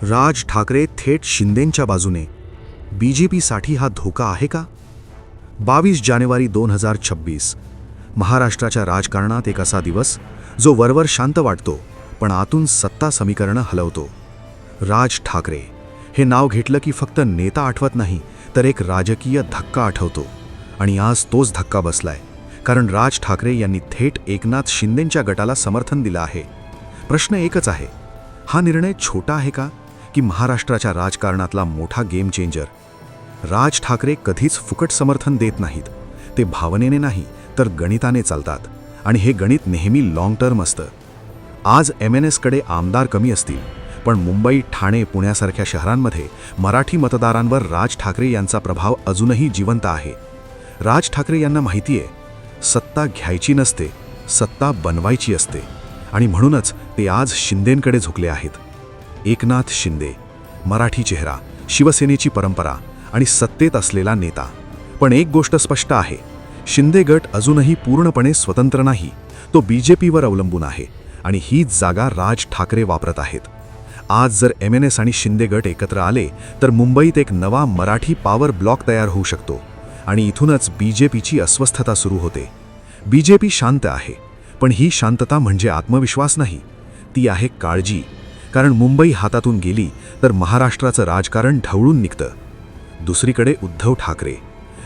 राज ठाकरे थेट शिंदेंच्या बाजूने. बीजेपीसाठी हा धोका आहे का? 22 जानेवारी 2026. महाराष्ट्राच्या राजकारणात एक असा दिवस जो वरवर शांत वाटतो पण आतून सत्ता समीकरणं हलवतो. राज ठाकरे हे नाव घेतलं की फक्त नेता आठवत नाही तर एक राजकीय धक्का आठवतो. आणि आज तोच धक्का बसलाय, कारण राज ठाकरे यांनी थेट एकनाथ शिंदेंच्या गटाला समर्थन दिलं आहे. प्रश्न एकच आहे, हा निर्णय छोटा आहे का की महाराष्ट्राच्या राजकारणातला मोठा गेम चेंजर? राज ठाकरे कधीच फुकट समर्थन देत नाहीत. ते भावनेने नाही तर गणिताने चालतात, आणि हे गणित नेहमी लाँग टर्म असतं. आज MNSकडे आमदार कमी असतील, पण मुंबई, ठाणे, पुण्यासारख्या शहरांमध्ये मराठी मतदारांवर राज ठाकरे यांचा प्रभाव अजूनही जिवंत आहे. राज ठाकरे यांना माहिती आहे, सत्ता घ्यायची नसते, सत्ता बनवायची असते, आणि म्हणूनच ते आज शिंदेंकडे झुकले आहेत. एकनाथ शिंदे, मराठी चेहरा, शिवसेनेची परंपरा आणि सत्तेत असलेला नेता. पण एक गोष्ट स्पष्ट आहे, शिंदे गट अजूनही पूर्णपणे स्वतंत्र नाही. तो BJPवर अवलंबून आहे, आणि हीच जागा राज ठाकरे वापरत आहेत. आज जर MNS आणि शिंदे गट एकत्र आले तर मुंबईत एक नवा मराठी पॉवर ब्लॉक तयार होऊ शकतो, आणि इथूनच BJPची अस्वस्थता सुरू होते. BJP शांत आहे, पण ही शांतता म्हणजे आत्मविश्वास नाही, ती आहे काळजी. कारण मुंबई हातातून गेली तर महाराष्ट्राचं राजकारण ढवळून निघतं. दुसरीकडे उद्धव ठाकरे.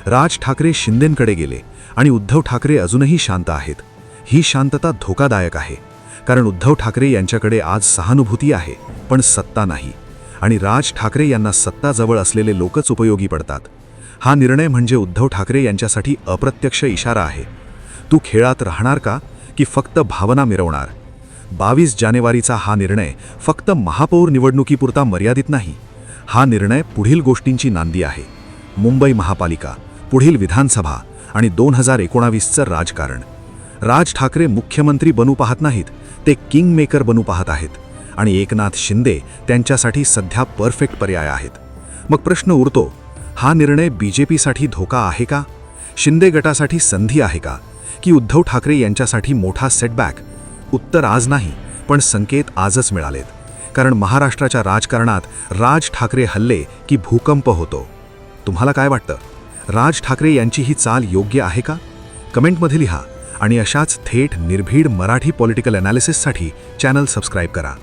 राज ठाकरे शिंदेंकडे गेले आणि उद्धव ठाकरे अजूनही शांत आहेत. ही शांतता धोकादायक आहे, कारण उद्धव ठाकरे यांच्याकडे आज सहानुभूती आहे पण सत्ता नाही, आणि राज ठाकरे यांना सत्ता जवळ असलेले लोकच उपयोगी पडतात. हा निर्णय म्हणजे उद्धव ठाकरे यांच्यासाठी अप्रत्यक्ष इशारा आहे. तू खेळात राहणार का की फक्त भावना मिरवणार? 22 जानेवारीचा हा निर्णय फक्त महापौर निवडणुकीपुरता मर्यादित नाही. हा निर्णय पुढील गोष्टींची नांदी आहे. मुंबई महापालिका, पुढील विधानसभा आणि 2019चं राजकारण. राज ठाकरे मुख्यमंत्री बनू पाहत नाहीत, ते किंग मेकर बनू पाहत आहेत, आणि एकनाथ शिंदे त्यांच्यासाठी सध्या परफेक्ट पर्याय आहेत. मग प्रश्न उरतो, हा निर्णय BJPसाठी धोका आहे का? शिंदे गटासाठी संधी आहे का? की उद्धव ठाकरे यांच्यासाठी मोठा सेटबॅक? उत्तर आज नाही, पण संकेत आजच मिळालेत. कारण महाराष्ट्राच्या राजकारणात राज ठाकरे हल्ले की भूकंप होतो. तुम्हाला काय वाटतं? राज ठाकरे यांची ही चाल योग्य आहे का? कमेंटमध्ये लिहा, आणि अशाच थेट निर्भीड मराठी पॉलिटिकल ॲनालिसिससाठी चॅनल सबस्क्राईब करा.